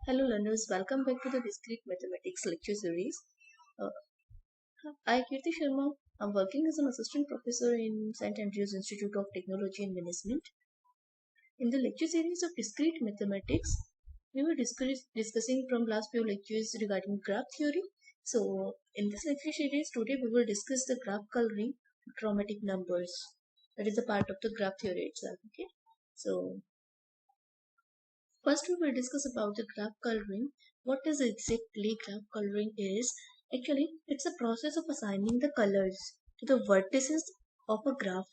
Hello learners, welcome back to the Discrete Mathematics lecture series. Uh, I Kirti Sharma. I'm working as an assistant professor in St. Andrews Institute of Technology and Management. In the lecture series of Discrete Mathematics, we were discussing from last few lectures regarding graph theory. So in this lecture series today we will discuss the graph coloring chromatic numbers. That is a part of the graph theory itself. Okay. So first, we will discuss about the graph coloring. What is exactly graph coloring is? Actually, it's a process of assigning the colors to the vertices of a graph.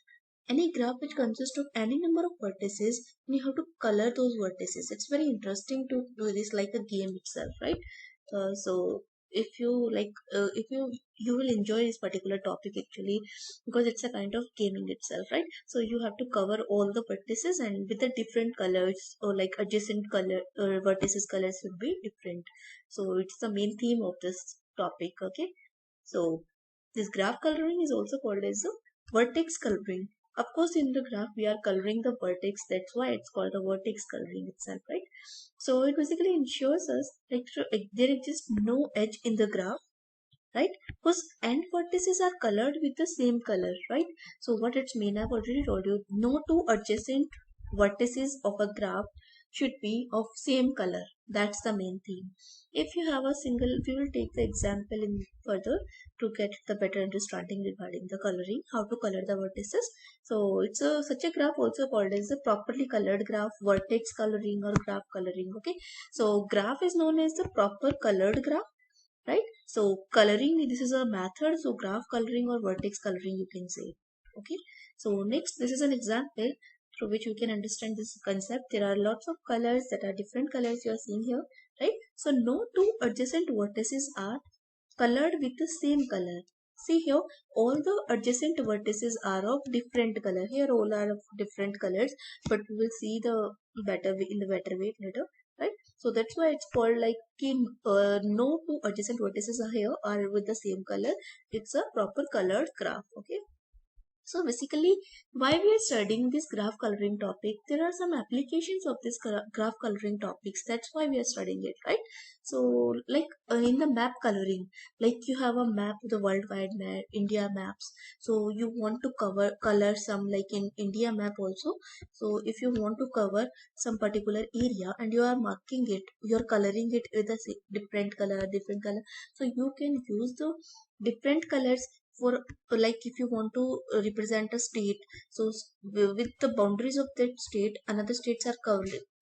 Any graph which consists of any number of vertices, and you have to color those vertices. It's very interesting to do this like a game itself, right? So if you if you will enjoy this particular topic actually because it's a kind of gaming itself, right? So you have to cover all the vertices and with the different colors or like adjacent color vertices colors will be different. So it's the main theme of this topic. Okay, so this graph coloring is also called as the vertex coloring. Of course, in the graph we are coloring the vertex. That's why it's called the vertex coloring itself, right? So it basically ensures us like there exists no edge in the graph, right? Because end vertices are colored with the same color, right? So what it's mean, I've already told you, no two adjacent vertices of a graph should be of same color. That's the main theme. If you have a single, we will take the example in further to get the better understanding regarding the coloring, how to color the vertices. So it's such a graph also called as a properly colored graph, vertex coloring or graph coloring. Okay, so graph is known as the proper colored graph, right? So coloring, this is a method, so graph coloring or vertex coloring you can say. Okay, so next, this is an example through which you can understand this concept. There are lots of colors, that are different colors you are seeing here, right? So no two adjacent vertices are colored with the same color. See here, all the adjacent vertices are of different color. Here all are of different colors, but we will see the better way in the better way later, right? So that's why it's called like no two adjacent vertices are here are with the same color. It's a proper colored graph. Okay, so basically, why we are studying this graph coloring topic, there are some applications of this graph coloring topics. That's why we are studying it, right? So, like in the map coloring, like you have a map, the worldwide map, India maps. So you want to color some like in India map also. So if you want to cover some particular area and you are marking it, you are coloring it with a different color. So you can use the different colors for like if you want to represent a state, so with the boundaries of that state another states are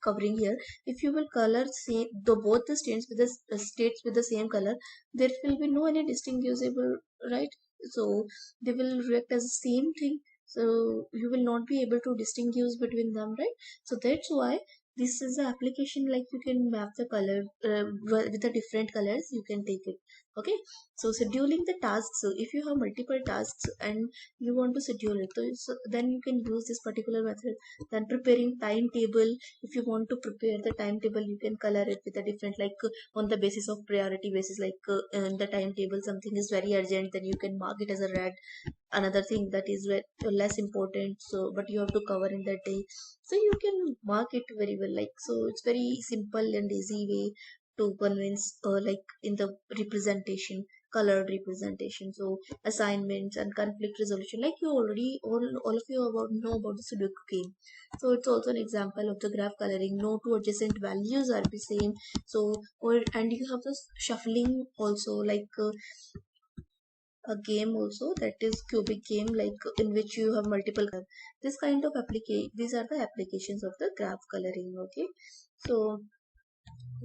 covering here. If you will color same the both the states with the states with the same color, there will be no any distinguishable, right? So they will react as the same thing, so you will not be able to distinguish between them, right? So that's why this is the application, like you can map the color with the different colors you can take it. Okay, so scheduling the tasks, so if you have multiple tasks and you want to schedule it, so then you can use this particular method. Then preparing timetable, if you want to prepare the timetable you can color it with a different, like on the basis of priority basis, like in the timetable something is very urgent, then you can mark it as a red. Another thing that is less important, so but you have to cover in that day, so you can mark it very well, like so it's very simple and easy way to convince like in the representation, colored representation. So assignments and conflict resolution, like you already all of you know about the Sudoku game. So it's also an example of the graph coloring. No two adjacent values are the same. So or and you have this shuffling also, like a game also, that is cubic game, like in which you have multiple this kind of application. These are the applications of the graph coloring. Okay, so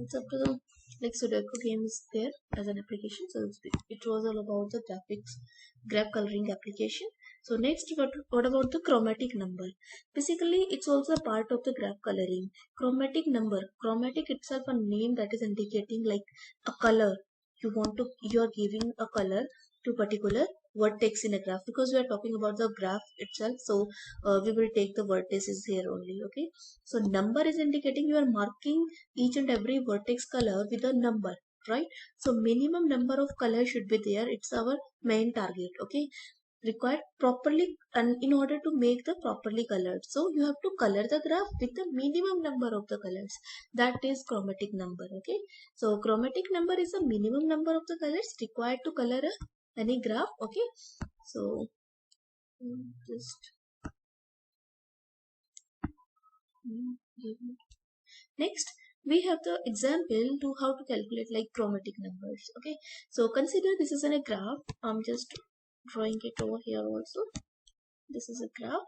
it's up to the, like Sudoku game is there as an application. So it was all about the graph coloring application. So next, what about the chromatic number? Basically, it's also a part of the graph coloring. Chromatic number, chromatic itself a name that is indicating like a color. You are giving a color to particular vertex in a graph, because we are talking about the graph itself. So we will take the vertices here only. Okay, so number is indicating you are marking each and every vertex color with a number, right? So minimum number of colors should be there, it's our main target. Okay, required properly, and in order to make the properly colored, so you have to color the graph with the minimum number of the colors. That is chromatic number. Okay, so chromatic number is the minimum number of the colors required to color any graph. Okay, so just next we have the example to how to calculate like chromatic numbers. Okay, so consider this is in a graph. I'm just drawing it over here also. This is a graph,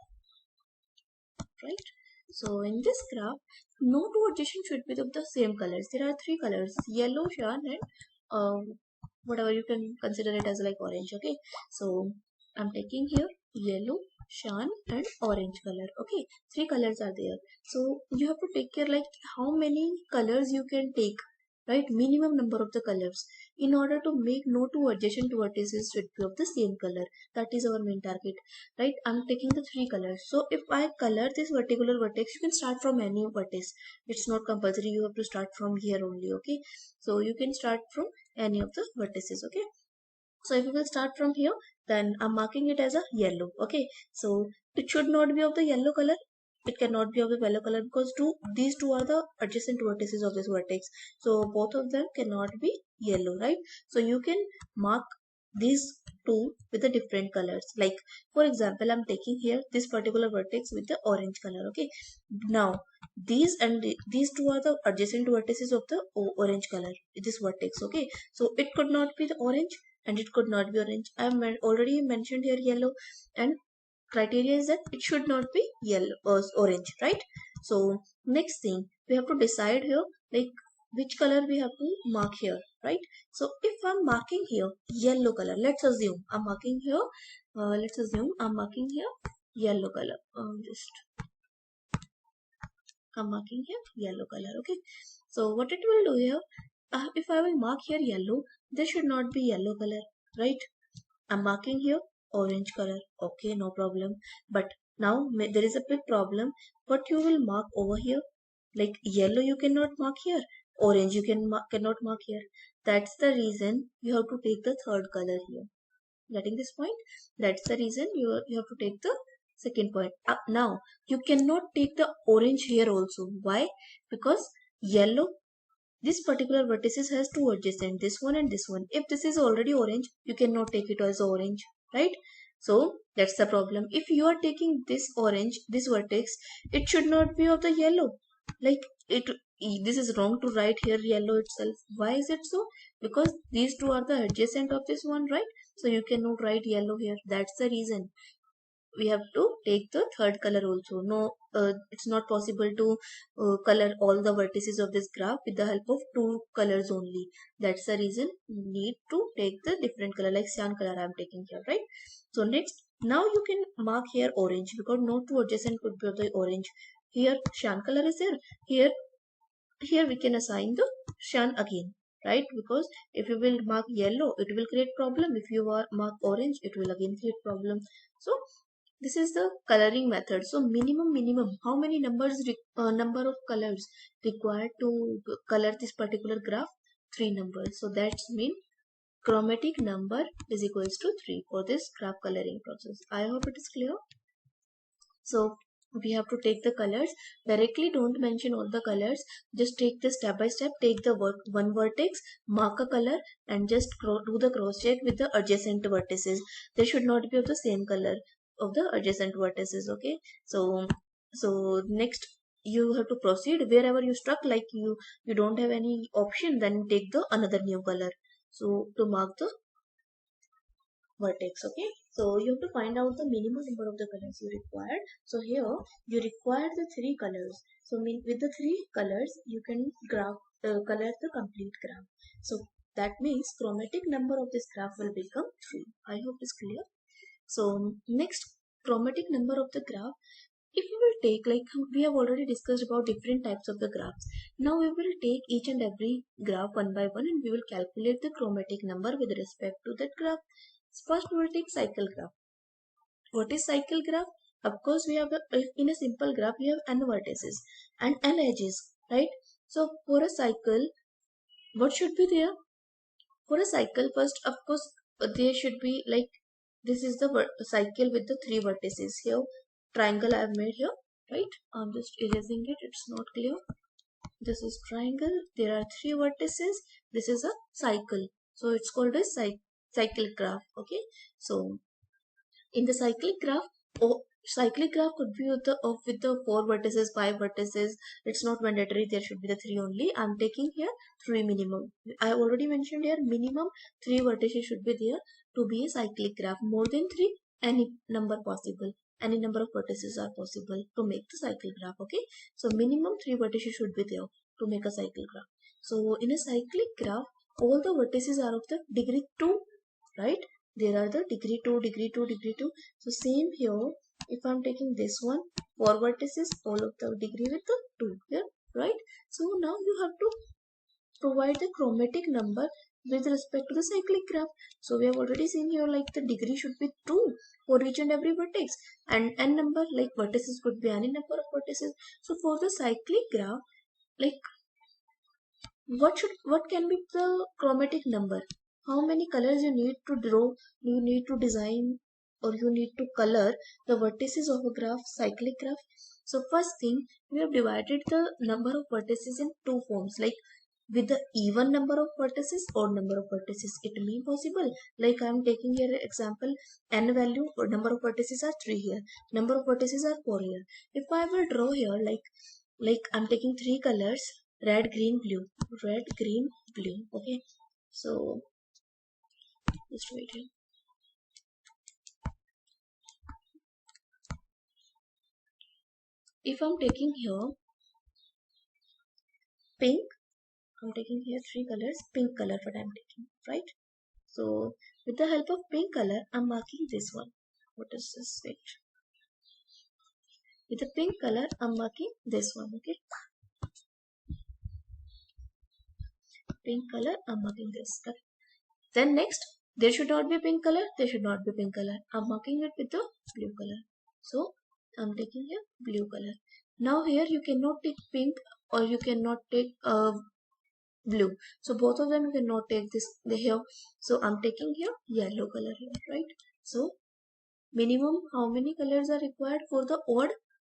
right? So in this graph, no two adjacent should be of the same colors. There are three colors: yellow, cyan, and whatever you can consider it as like orange. Okay, so I'm taking here yellow, cyan, and orange color. Okay, three colors are there. So you have to take care like how many colors you can take, right? Minimum number of the colors in order to make no two adjacent vertices should be of the same color. That is our main target, right? I'm taking the three colors. So if I color this particular vertex, you can start from any vertex. It's not compulsory you have to start from here only. Okay, so you can start from any of the vertices. Okay, so if you will start from here, then I'm marking it as a yellow. Okay, so it should not be of the yellow color. It cannot be of the yellow color because these two are the adjacent vertices of this vertex. So both of them cannot be yellow, right? So you can mark these two with the different colors. Like for example, I'm taking here this particular vertex with the orange color. Okay, now these two are the adjacent vertices of the orange color. This vertex. Okay, so it could not be the orange and it could not be orange. I have already mentioned here yellow, and criteria is that it should not be yellow or orange, right? So next thing we have to decide here like which color we have to mark here, right? So if I'm marking here yellow color, let's assume I'm marking here yellow color. Just I'm marking here yellow color. Okay, so what it will do here, if I will mark here yellow, there should not be yellow color, right? I'm marking here orange color. Okay, no problem. But now there is a big problem. What you will mark over here, like yellow you cannot mark here, orange you cannot mark here. That's the reason you have to take the third color here. Getting this point? That's the reason you have to take the second point. Now you cannot take the orange here also. Why? Because yellow, this particular vertices has two adjacent, this one and this one. If this is already orange, you cannot take it as orange, right? So that's the problem. If you are taking this orange, this vertex, it should not be of the yellow. Like it, this is wrong to write here yellow itself. Why is it so? Because these two are the adjacent of this one, right? So you cannot write yellow here. That's the reason we have to take the third color also. No, it's not possible to color all the vertices of this graph with the help of two colors only. That's the reason you need to take the different color, like cyan color I'm taking here, right? So next, now you can mark here orange because no two adjacent could be of the orange. Here cyan color is there. Here we can assign the cyan again, right? Because if you will mark yellow, it will create problem. If you mark orange, it will again create problem. So this is the coloring method. So minimum, how many number of colors required to color this particular graph? 3 numbers. So that's mean chromatic number is equals to 3 for this graph coloring process. I hope it is clear. So we have to take the colors directly. Don't mention all the colors. Just take the step by step. Take the one vertex, mark a color, and just do the cross check with the adjacent vertices. They should not be of the same color of the adjacent vertices. Okay. So next you have to proceed wherever you stuck. Like you don't have any option, then take the another new color. So to mark the vertex. Okay, so you have to find out the minimum number of the colors you required. So here you require the three colors. So with the three colors you can color the complete graph. So that means chromatic number of this graph will become 3. I hope it's clear. So next, chromatic number of the graph, if we will take, like we have already discussed about different types of the graphs. Now we will take each and every graph one by one and we will calculate the chromatic number with respect to that graph. First we will take cycle graph. What is cycle graph? Of course we have in a simple graph we have n vertices and n edges, right? So for a cycle, what should be there? For a cycle, first of course there should be like this is the cycle with the three vertices. Here triangle I have made here, right? I'm just erasing it, it's not clear. This is triangle, there are three vertices, this is a cycle, so it's called a cyclic graph. Okay, so in the cyclic graph, oh, cyclic graph could be with the four vertices, five vertices. It's not mandatory there should be the three only. I'm taking here three minimum. I have already mentioned here minimum three vertices should be there to be a cyclic graph. More than three, any number possible. Any number of vertices are possible to make the cycle graph. Okay, so minimum three vertices should be there to make a cycle graph. So in a cyclic graph, all the vertices are of the degree 2, right? There are the degree 2, degree 2, degree 2. So same here, if I'm taking this one, 4 vertices, all of the degree with the 2 here, right? So now you have to provide the chromatic number with respect to the cyclic graph. So we have already seen here like the degree should be 2 for each and every vertex, and n number like vertices could be any number of vertices. So for the cyclic graph, like what can be the chromatic number? How many colors you need to draw, you need to design, or you need to color the vertices of a graph, cyclic graph? So first thing, we have divided the number of vertices in two forms, like with the even number of vertices or number of vertices. It may possible, like I am taking here example, n value or number of vertices are 3 here, number of vertices are 4 here. If I will draw here like I'm taking three colors, red, green, blue, red, green, blue. Okay, so just wait here. If I'm taking here pink, I'm taking here three colors, pink color what I'm taking, right? So with the help of pink color, I'm marking this one. What is this? Wait. With the pink color, I'm marking this one. Okay, pink color, I'm marking this. Okay. Then next, there should not be pink color, there should not be pink color. I'm marking it with the blue color. So I'm taking here blue color. Now here you cannot take pink or you cannot take blue. So both of them you cannot take this here. So I'm taking here yellow color here, right? So minimum how many colors are required for the odd?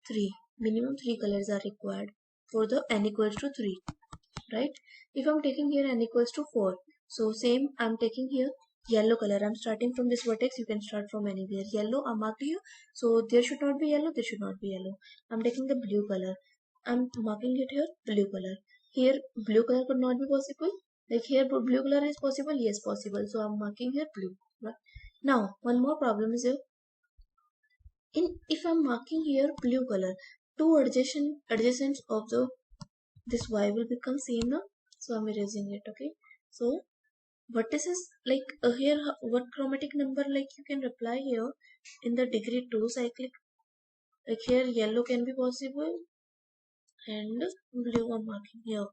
3. Minimum 3 colors are required for the n equals to 3, right? If I'm taking here n equals to 4, so same I'm taking here yellow color. I'm starting from this vertex, you can start from anywhere. Yellow I'm marking here, so there should not be yellow, there should not be yellow. I'm taking the blue color, I'm marking it here blue color. Here blue color could not be possible, like here blue color is possible, yes possible, so I'm marking here blue, right? Now one more problem is here, in if I'm marking here blue color, two adjacent of the this y will become same now, so I'm erasing it. Okay, so vertices like here what chromatic number like you can apply here in the degree 2 cyclic, like here yellow can be possible and blue I'm marking here.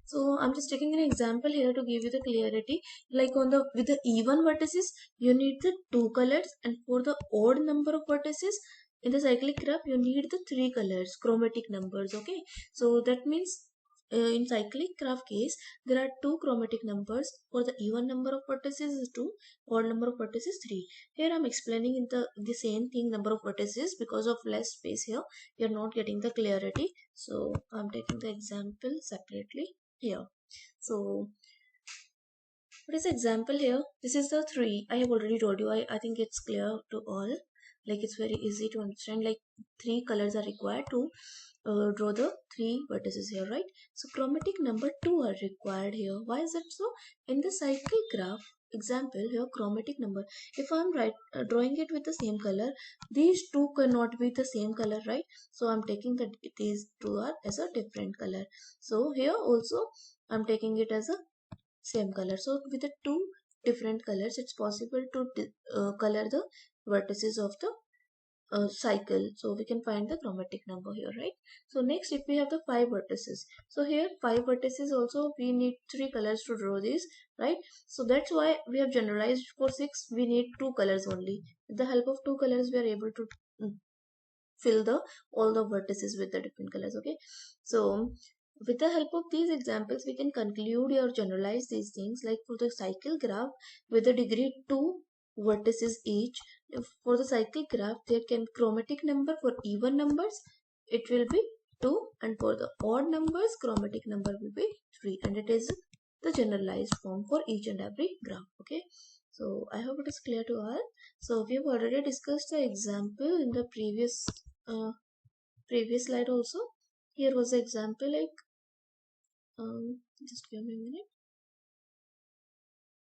So I'm just taking an example here to give you the clarity. Like on the with the even vertices, you need the two colors, and for the odd number of vertices in the cyclic graph, you need the three colors, chromatic numbers. Okay, so that means in cyclic graph case, there are two chromatic numbers. For the even number of vertices is 2, odd number of vertices 3. Here I'm explaining in the same thing, number of vertices, because of less space here. You're not getting the clarity, so I'm taking the example separately here. So what is the example here? This is the 3. I have already told you. I think it's clear to all. Like it's very easy to understand. Like 3 colors are required to draw the 3 vertices here, right? So chromatic number 2 are required here. Why is that so? In the cyclic graph example here, chromatic number, if I'm drawing it with the same color, these two cannot be the same color, right? So I'm taking that these two are as a different color. So here also I'm taking it as a same color. So with the two different colors, it's possible to color the vertices of the cycle. So we can find the chromatic number here, right? So next, if we have the 5 vertices, so here 5 vertices also we need 3 colors to draw these, right? So that's why we have generalized for 6 we need 2 colors only. With the help of 2 colors we are able to fill the all the vertices with the different colors. Okay, so with the help of these examples we can conclude or generalize these things, like for the cycle graph with the degree 2 vertices each. For the cyclic graph, there can chromatic number for even numbers, it will be 2, and for the odd numbers, chromatic number will be 3, and it is the generalized form for each and every graph. Okay, so I hope it is clear to all. So we have already discussed the example in the previous slide also. Here was the example, like just give me a minute.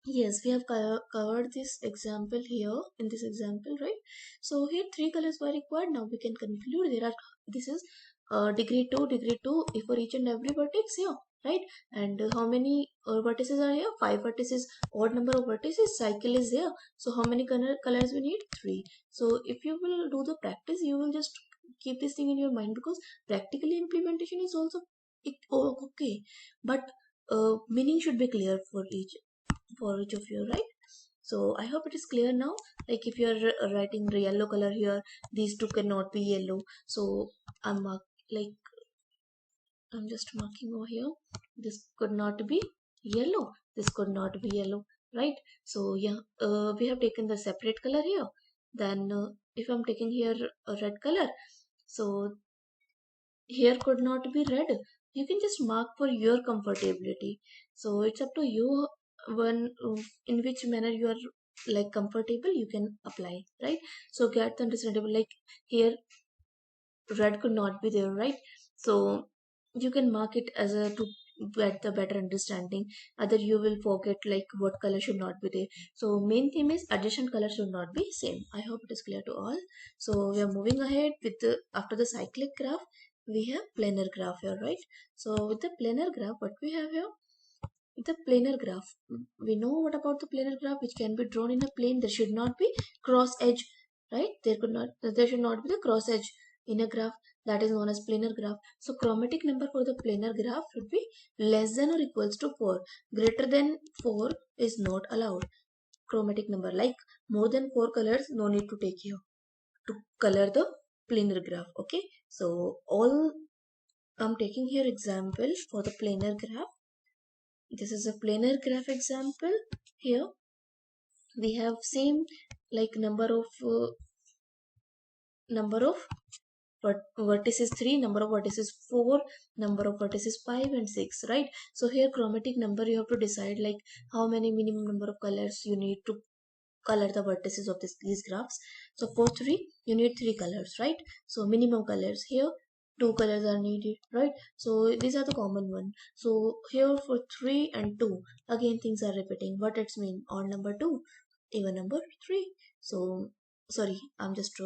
Yes, we have covered this example here in this example, right? So here three colors were required. Now we can conclude there are, this is degree 2, degree 2 for each and every vertex here, right? And how many vertices are here? 5 vertices, odd number of vertices, cycle is there. So how many colors we need? 3. So if you will do the practice, you will just keep this thing in your mind, because practically implementation is also okay, but meaning should be clear for each of you, right? So I hope it is clear now. Like if you are writing the yellow color here, these two cannot be yellow. So like I'm just marking over here. This could not be yellow. This could not be yellow, right? So yeah, we have taken the separate color here. Then if I'm taking here a red color, so here could not be red. You can just mark for your comfortability. So it's up to you when in which manner you are like comfortable, you can apply, right? So get the understandable, like here red could not be there, right? So you can mark it as a to get the better understanding. Other you will forget like what color should not be there. So main theme is adjacent color should not be same. I hope it is clear to all. So we are moving ahead with the after the cyclic graph, we have planar graph here, right? So with the planar graph, what we have here, the planar graph, we know what about the planar graph, which can be drawn in a plane. There should not be cross edge, right? There should not be the cross edge in a graph. That is known as planar graph. So chromatic number for the planar graph should be less than or equals to 4. Greater than 4 is not allowed. Chromatic number, like more than 4 colors, no need to take here to color the planar graph. Okay, so all I'm taking here example for the planar graph. This is a planar graph example. Here we have same like number of vertices 3, number of vertices 4, number of vertices 5 and 6, right? So here chromatic number, you have to decide like how many minimum number of colors you need to color the vertices of these graphs. So for 3 you need 3 colors, right? So minimum colors here 2 colors are needed, right? So these are the common one. So here for 3 and 2, again things are repeating. What it's mean? Odd number 2, even number 3. So sorry, I'm just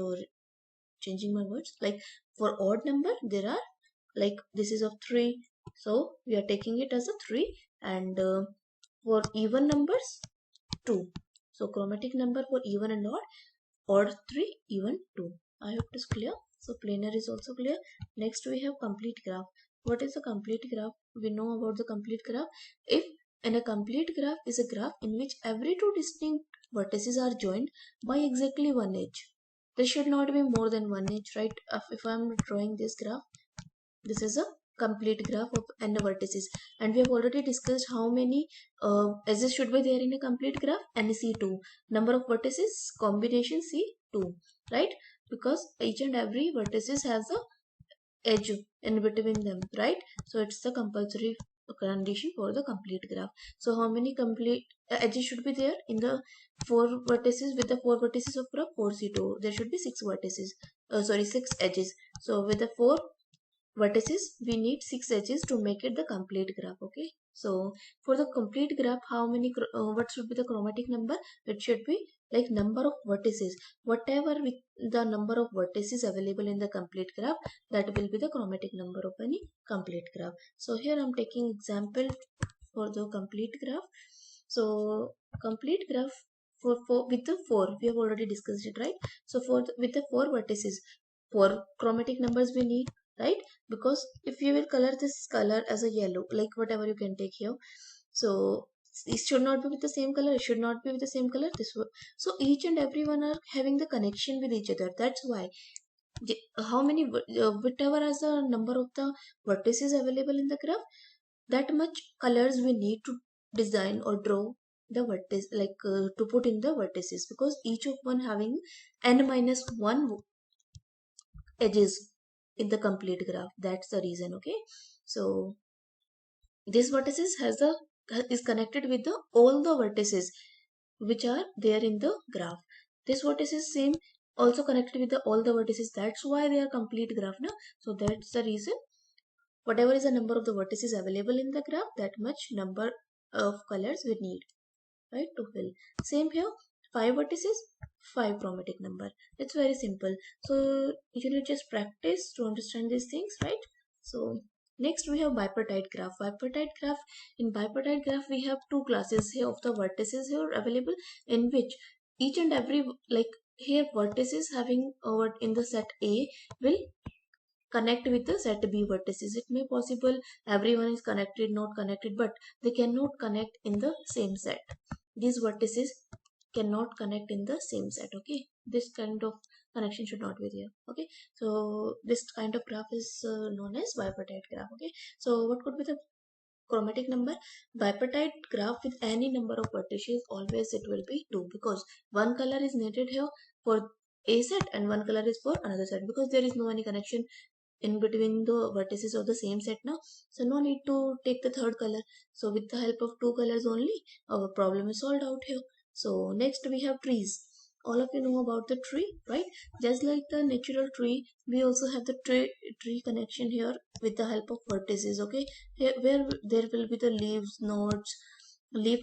changing my words. Like for odd number there are, like this is of 3, so we are taking it as a 3. And for even numbers 2. So chromatic number for even and odd 3, even 2. I hope it is clear. So planar is also clear. Next we have complete graph. What is a complete graph? We know about the complete graph. If in a complete graph is a graph in which every two distinct vertices are joined by exactly one edge. There should not be more than one edge, right? If I'm drawing this graph, this is a complete graph of n vertices, and we have already discussed how many edges should be there in a complete graph. N is C2, number of vertices combination C2, right? Because each and every vertices has a edge in between them, right? So it's the compulsory condition for the complete graph. So how many complete edges should be there in the 4 vertices? With the 4 vertices of graph 4C2, there should be 6 vertices, 6 edges. So with the 4 vertices we need 6 edges to make it the complete graph. Okay, so for the complete graph, how many what should be the chromatic number? It should be like number of vertices, whatever with the number of vertices available in the complete graph, that will be the chromatic number of any complete graph. So here I'm taking example for the complete graph. So complete graph for with the 4, we have already discussed it, right? So with the 4 vertices, 4 chromatic numbers we need, right? Because if you will color this color as a yellow, like whatever you can take here, so it should not be with the same color, it should not be with the same color, this one. So each and every one are having the connection with each other. That's why how many whatever as the number of the vertices available in the graph, that much colors we need to design or draw the vertex, to put in the vertices, because each of one having n minus 1 edges in the complete graph. That's the reason. Okay, so this vertices is connected with the all the vertices which are there in the graph. This vertex is same also connected with the all the vertices. That's why they are complete graph now. So that's the reason. Whatever is the number of the vertices available in the graph, that much number of colors we need, right, to fill. Same here, 5 vertices, 5 chromatic number. It's very simple. So you need just practice to understand these things, right? So next we have bipartite graph. Bipartite graph. In bipartite graph we have two classes here of the vertices here available, in which each and every, like here vertices having in the set A will connect with the set B vertices. It may possible everyone is connected, not connected, but they cannot connect in the same set. These vertices cannot connect in the same set. Okay, this kind of connection should not be there. Okay, so this kind of graph is known as bipartite graph. Okay, so what could be the chromatic number? Bipartite graph with any number of vertices, always it will be 2, because one color is needed here for a set and one color is for another set, because there is no any connection in between the vertices of the same set now, so no need to take the third color. So with the help of two colors only, our problem is solved out here. So next we have trees. All of you know about the tree, right? Just like the natural tree, we also have the tree connection here with the help of vertices. Okay, here where there will be the leaf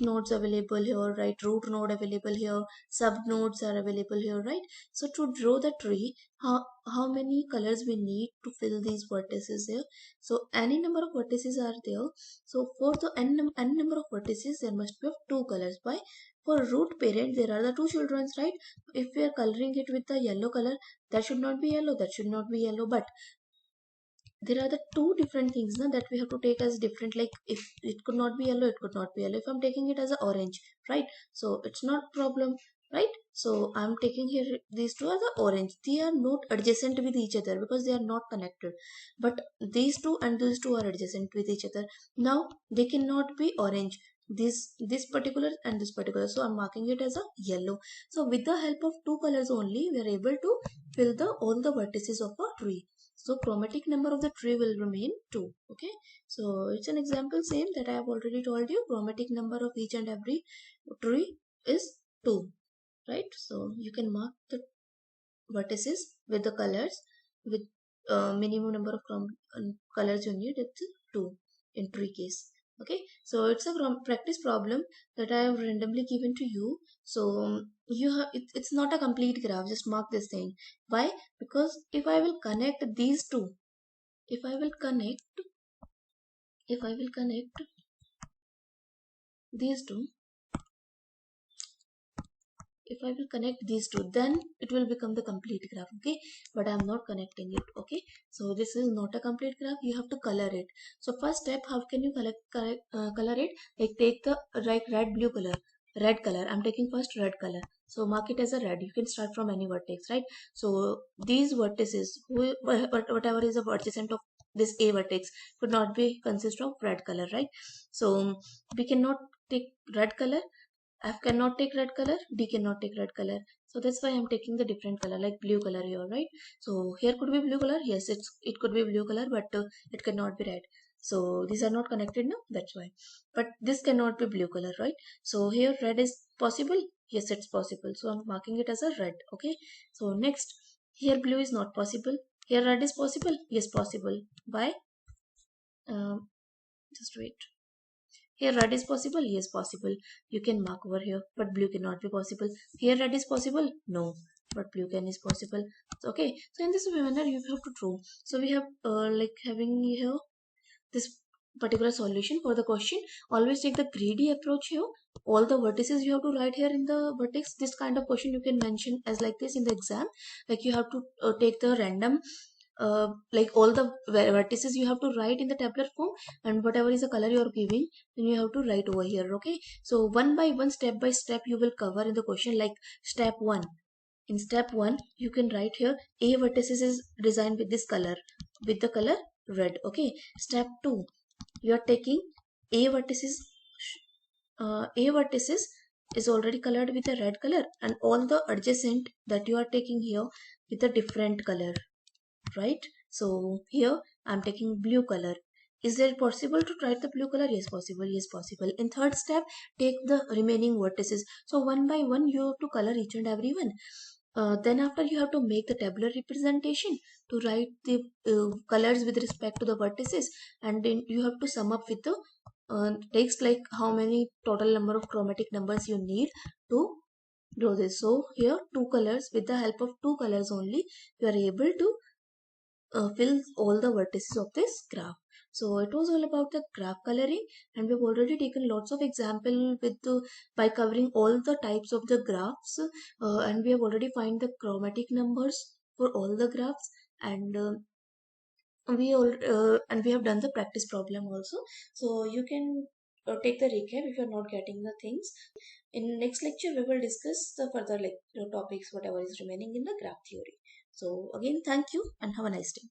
nodes available here, right? Root node available here, sub nodes are available here, right? So to draw the tree, how many colors we need to fill these vertices here? So any number of vertices are there. So for the n number of vertices, there must be of two colors. Why? For root parent, there are the two children, right? If we are coloring it with the yellow color, that should not be yellow, that should not be yellow, but there are the two different things now that we have to take as different. Like if it could not be yellow, it could not be yellow. If I'm taking it as an orange, right, so it's not problem, right? So I'm taking here these two are the orange. They are not adjacent with each other because they are not connected, but these two and these two are adjacent with each other. Now they cannot be orange, this particular and this particular, so I'm marking it as a yellow. So with the help of two colors only, we are able to fill the all the vertices of a tree. So chromatic number of the tree will remain 2. Okay, so it's an example same that I have already told you. Chromatic number of each and every tree is 2, right? So you can mark the vertices with the colors with minimum number of colors you need. It's 2 in tree case. Okay, so it's a practice problem that I have randomly given to you. So it's not a complete graph. Just mark this thing. Why? Because if I will connect these two, if I will connect if I will connect these two, if I will connect these two, then it will become the complete graph. Okay, but I'm not connecting it. Okay, so this is not a complete graph. You have to color it. So first step, how can you color it? Like take the red blue color, red color. I'm taking first red color, so mark it as a red. You can start from any vertex, right? So these vertices, whatever is the adjacent of this A vertex, could not be consist of red color, right? So we cannot take red color. F cannot take red color, D cannot take red color. So that's why I'm taking the different color, like blue color here, right? So here could be blue color. Yes, it could be blue color, but it cannot be red. So these are not connected now. That's why. But this cannot be blue color, right? So here red is possible. Yes, it's possible. So I'm marking it as a red. Okay. So next, here blue is not possible. Here red is possible. Yes, possible. Why? Um, just wait. Here red is possible? Yes, possible. You can mark over here, but blue cannot be possible. Here red is possible? No, but blue can is possible. Okay, so in this manner you have to draw. So we have like having here this particular solution for the question. Always take the greedy approach here. All the vertices you have to write here in the vertex. This kind of question you can mention as like this in the exam. Like you have to take the random like all the vertices you have to write in the tabular form, and whatever is the color you are giving, then you have to write over here. Okay, so one by one, step by step, you will cover in the question. Like step 1, in step 1 you can write here A vertices is designed with this color, with the color red. Okay, step 2, you are taking A vertices A vertices is already colored with a red color, and all the adjacent that you are taking here with a different color, right? So here I'm taking blue color. Is it possible to try the blue color? Yes, possible. Yes, possible. In third step, take the remaining vertices. So one by one, you have to color each and every one. Then after, you have to make the tabular representation to write the colors with respect to the vertices, and then you have to sum up with the text, like how many total number of chromatic numbers you need to draw this. So here two colors, with the help of two colors only, you are able to fill all the vertices of this graph. So it was all about the graph coloring, and we've already taken lots of example with by covering all the types of the graphs, and we have already find the chromatic numbers for all the graphs, and we have done the practice problem also. So you can take the recap if you're not getting the things. In next lecture, we will discuss the further topics, whatever is remaining in the graph theory. So again, thank you and have a nice day.